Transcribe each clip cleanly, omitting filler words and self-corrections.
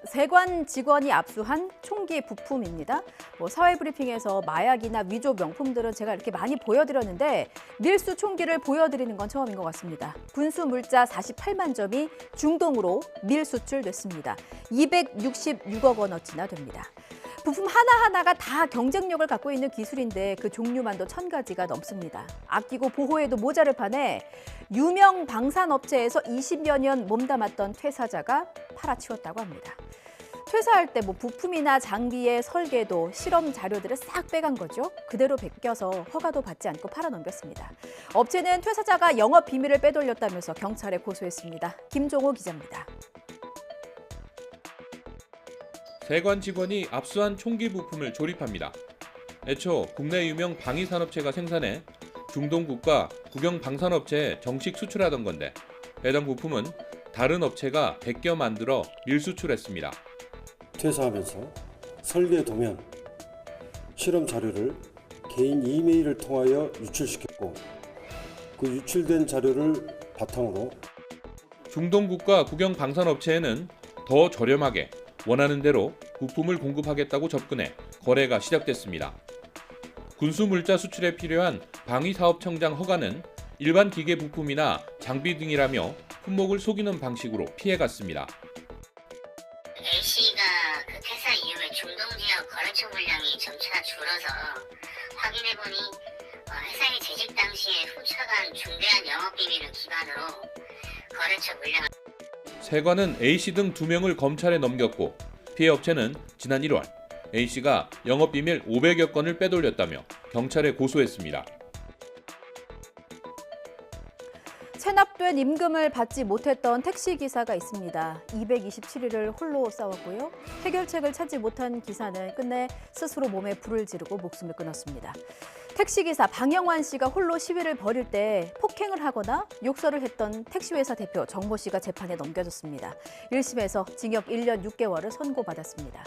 세관 직원이 압수한 총기 부품입니다. 사회브리핑에서 마약이나 위조 명품들은 제가 이렇게 많이 보여드렸는데 밀수 총기를 보여드리는 건 처음인 것 같습니다. 군수 물자 48만 점이 중동으로 밀수출됐습니다. 266억 원어치나 됩니다. 부품 하나하나가 다 경쟁력을 갖고 있는 기술인데 그 종류만도 1000가지가 넘습니다. 아끼고 보호에도 모자를 파네 유명 방산업체에서 20여 년 몸담았던 퇴사자가 팔아치웠다고 합니다. 퇴사할 때 부품이나 장비의 설계도 실험 자료들을 싹 빼간 거죠. 그대로 베껴서 허가도 받지 않고 팔아넘겼습니다. 업체는 퇴사자가 영업 비밀을 빼돌렸다면서 경찰에 고소했습니다. 김종호 기자입니다. 세관 직원이 압수한 총기 부품을 조립합니다. 애초 국내 유명 방위산업체가 생산해 중동국가 국영방산업체에 정식 수출하던 건데 해당 부품은 다른 업체가 베껴 만들어 밀수출했습니다. 퇴사하면서 설계 도면, 실험 자료를 개인 이메일을 통하여 유출시켰고 그 유출된 자료를 바탕으로 중동국가 국영방산업체에는 더 저렴하게 원하는 대로 부품을 공급하겠다고 접근해 거래가 시작됐습니다. 군수물자 수출에 필요한 방위사업청장 허가는 일반 기계 부품이나 장비 등이라며 품목을 속이는 방식으로 피해갔습니다. A씨가 그 퇴사 이후에 중동 지역 거래처 물량이 점차 줄어서 확인해보니 회사의 재직 당시에 훔쳐간 중대한 영업비밀을 기반으로 거래처 물량을 세관은 A씨 등 2명을 검찰에 넘겼고 피해 업체는 지난 1월 A씨가 영업비밀 500여 건을 빼돌렸다며 경찰에 고소했습니다. 체납된 임금을 받지 못했던 택시기사가 있습니다. 227일을 홀로 싸웠고요. 해결책을 찾지 못한 기사는 끝내 스스로 몸에 불을 지르고 목숨을 끊었습니다. 택시기사 방영환 씨가 홀로 시위를 벌일 때 폭행을 하거나 욕설을 했던 택시회사 대표 정모 씨가 재판에 넘겨졌습니다. 1심에서 징역 1년 6개월을 선고받았습니다.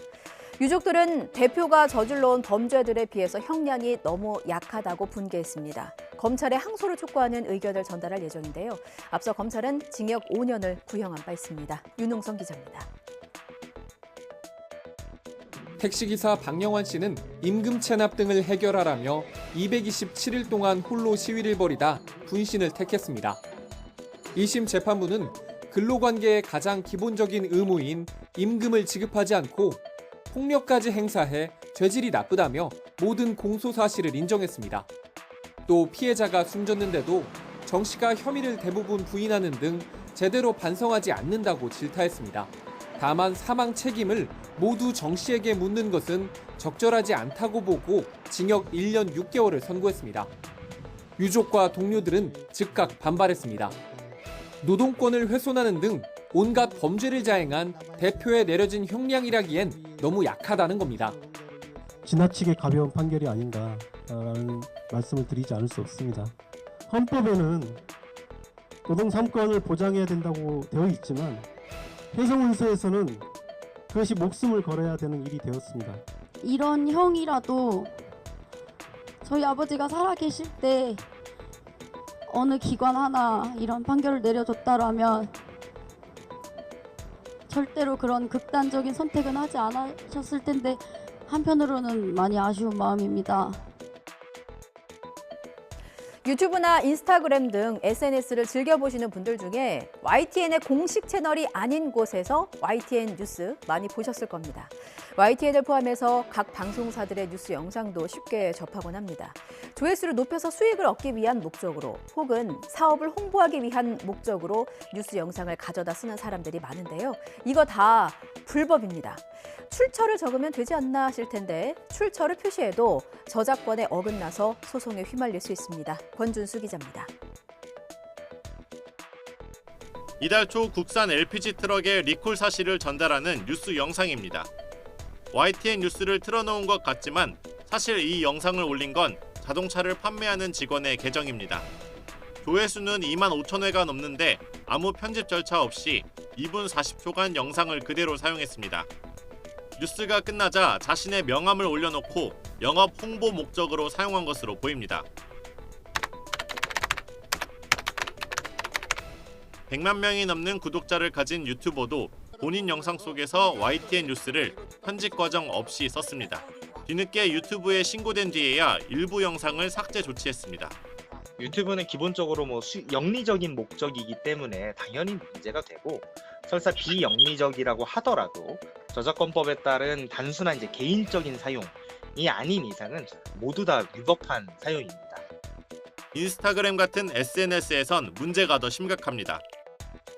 유족들은 대표가 저질러온 범죄들에 비해서 형량이 너무 약하다고 분개했습니다. 검찰에 항소를 촉구하는 의견을 전달할 예정인데요. 앞서 검찰은 징역 5년을 구형한 바 있습니다. 윤웅선 기자입니다. 택시기사 방영환 씨는 임금 체납 등을 해결하라며 227일 동안 홀로 시위를 벌이다 분신을 택했습니다. 2심 재판부는 근로관계의 가장 기본적인 의무인 임금을 지급하지 않고 폭력까지 행사해 죄질이 나쁘다며 모든 공소 사실을 인정했습니다. 또 피해자가 숨졌는데도 정 씨가 혐의를 대부분 부인하는 등 제대로 반성하지 않는다고 질타했습니다. 다만 사망 책임을 모두 정 씨에게 묻는 것은 적절하지 않다고 보고 징역 1년 6개월을 선고했습니다. 유족과 동료들은 즉각 반발했습니다. 노동권을 훼손하는 등 온갖 범죄를 자행한 대표에 내려진 형량이라기엔 너무 약하다는 겁니다. 지나치게 가벼운 판결이 아닌가라는 말씀을 드리지 않을 수 없습니다. 헌법에는 노동 3권을 보장해야 된다고 되어 있지만 해송운수에서는 그것이 목숨을 걸어야 되는 일이 되었습니다. 이런 형이라도 저희 아버지가 살아계실 때 어느 기관 하나 이런 판결을 내려줬다라면 절대로 그런 극단적인 선택은 하지 않으셨을 텐데 한편으로는 많이 아쉬운 마음입니다. 유튜브나 인스타그램 등 SNS를 즐겨보시는 분들 중에 YTN의 공식 채널이 아닌 곳에서 YTN 뉴스 많이 보셨을 겁니다. YTN을 포함해서 각 방송사들의 뉴스 영상도 쉽게 접하곤 합니다. 조회수를 높여서 수익을 얻기 위한 목적으로 혹은 사업을 홍보하기 위한 목적으로 뉴스 영상을 가져다 쓰는 사람들이 많은데요. 이거 다 불법입니다. 출처를 적으면 되지 않나 하실 텐데 출처를 표시해도 저작권에 어긋나서 소송에 휘말릴 수 있습니다. 권준수 기자입니다. 이달 초 국산 LPG 트럭의 리콜 사실을 전달하는 뉴스 영상입니다. YTN 뉴스를 틀어놓은 것 같지만 사실 이 영상을 올린 건 자동차를 판매하는 직원의 계정입니다. 조회수는 2만 5천 회가 넘는데 아무 편집 절차 없이 2분 40초간 영상을 그대로 사용했습니다. 뉴스가 끝나자 자신의 명함을 올려놓고 영업 홍보 목적으로 사용한 것으로 보입니다. 100만 명이 넘는 구독자를 가진 유튜버도 본인 영상 속에서 YTN 뉴스를 편집 과정 없이 썼습니다. 뒤늦게 유튜브에 신고된 뒤에야 일부 영상을 삭제 조치했습니다. 유튜브는 기본적으로 영리적인 목적이기 때문에 당연히 문제가 되고, 설사 비영리적이라고 하더라도 저작권법에 따른 단순한 개인적인 사용이 아닌 이상은 모두 다 위법한 사용입니다. 인스타그램 같은 SNS에선 문제가 더 심각합니다.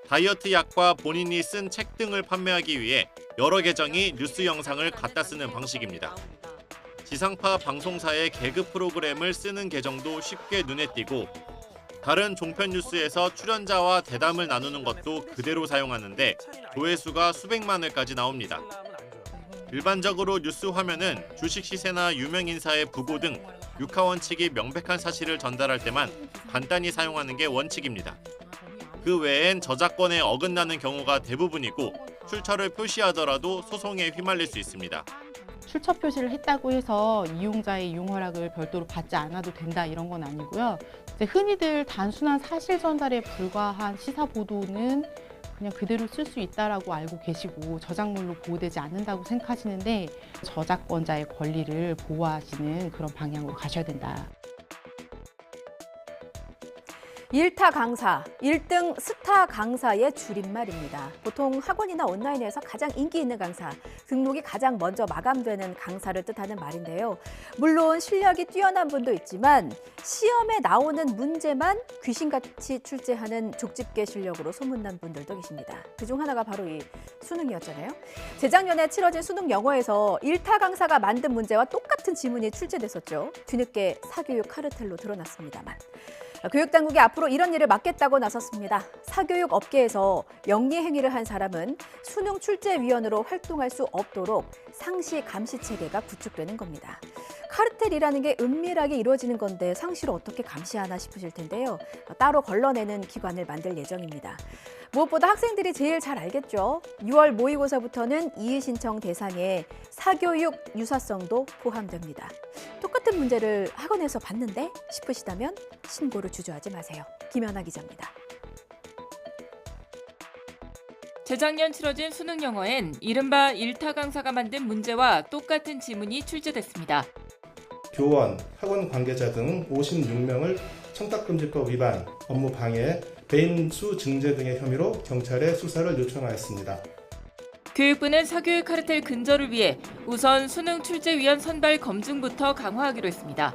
다이어트 약과 본인이 쓴 책 등을 판매하기 위해 여러 계정이 뉴스 영상을 갖다 쓰는 방식입니다. 지상파 방송사의 개그 프로그램을 쓰는 계정도 쉽게 눈에 띄고, 다른 종편 뉴스에서 출연자와 대담을 나누는 것도 그대로 사용하는데 조회수가 수백만회까지 나옵니다. 일반적으로 뉴스 화면은 주식 시세나 유명 인사의 부고 등 육하 원칙이 명백한 사실을 전달할 때만 간단히 사용하는 게 원칙입니다. 그 외엔 저작권에 어긋나는 경우가 대부분이고, 출처를 표시하더라도 소송에 휘말릴 수 있습니다. 출처 표시를 했다고 해서 이용자의 이용 허락을 별도로 받지 않아도 된다, 이런 건 아니고요. 흔히들 단순한 사실 전달에 불과한 시사 보도는 그냥 그대로 쓸 수 있다라고 알고 계시고 저작물로 보호되지 않는다고 생각하시는데, 저작권자의 권리를 보호하시는 그런 방향으로 가셔야 된다. 일타 강사, 1등 스타 강사의 줄임말입니다. 보통 학원이나 온라인에서 가장 인기 있는 강사, 등록이 가장 먼저 마감되는 강사를 뜻하는 말인데요. 물론 실력이 뛰어난 분도 있지만 시험에 나오는 문제만 귀신같이 출제하는 족집게 실력으로 소문난 분들도 계십니다. 그중 하나가 바로 이 수능이었잖아요. 재작년에 치러진 수능 영어에서 일타 강사가 만든 문제와 똑같은 지문이 출제됐었죠. 뒤늦게 사교육 카르텔로 드러났습니다만. 교육당국이 앞으로 이런 일을 막겠다고 나섰습니다. 사교육 업계에서 영리 행위를 한 사람은 수능 출제위원으로 활동할 수 없도록 상시 감시 체계가 구축되는 겁니다. 카르텔이라는 게 은밀하게 이루어지는 건데 상시로 어떻게 감시하나 싶으실 텐데요. 따로 걸러내는 기관을 만들 예정입니다. 무엇보다 학생들이 제일 잘 알겠죠. 6월 모의고사부터는 이의 신청 대상에 사교육 유사성도 포함됩니다. 똑같은 문제를 학원에서 봤는데 싶으시다면 신고를 주저하지 마세요. 김연아 기자입니다. 재작년 치러진 수능 영어엔 이른바 일타 강사가 만든 문제와 똑같은 지문이 출제됐습니다. 교원, 학원 관계자 등 56명을 청탁금지법 위반, 업무 방해, 배임수 증제 등의 혐의로 경찰에 수사를 요청하였습니다. 교육부는 사교육 카르텔 근절을 위해 우선 수능 출제위원 선발 검증부터 강화하기로 했습니다.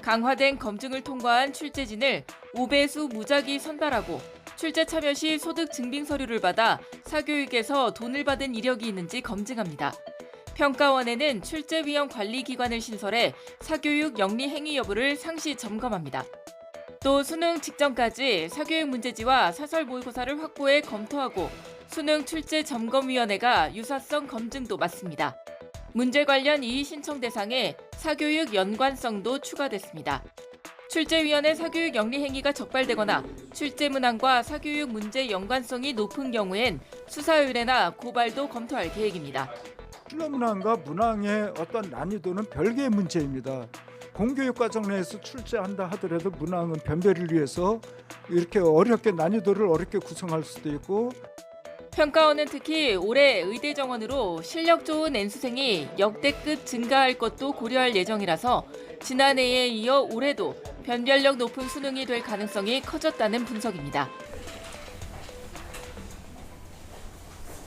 강화된 검증을 통과한 출제진을 5배수 무작위 선발하고 출제 참여 시 소득 증빙 서류를 받아 사교육에서 돈을 받은 이력이 있는지 검증합니다. 평가원에는 출제위원 관리기관을 신설해 사교육 영리 행위 여부를 상시 점검합니다. 또 수능 직전까지 사교육 문제지와 사설 모의고사를 확보해 검토하고 수능 출제 점검위원회가 유사성 검증도 맡습니다. 문제 관련 이의 신청 대상에 사교육 연관성도 추가됐습니다. 출제위원회 사교육 영리 행위가 적발되거나 출제 문항과 사교육 문제 연관성이 높은 경우엔 수사 의뢰나 고발도 검토할 계획입니다. 출제 문항과 문항의 어떤 난이도는 별개의 문제입니다. 공교육 과정 내에서 출제한다 하더라도 문항은 변별을 위해서 이렇게 어렵게 난이도를 어렵게 구성할 수도 있고. 평가원은 특히 올해 의대 정원으로 실력 좋은 N수생이 역대급 증가할 것도 고려할 예정이라서 지난해에 이어 올해도 변별력 높은 수능이 될 가능성이 커졌다는 분석입니다.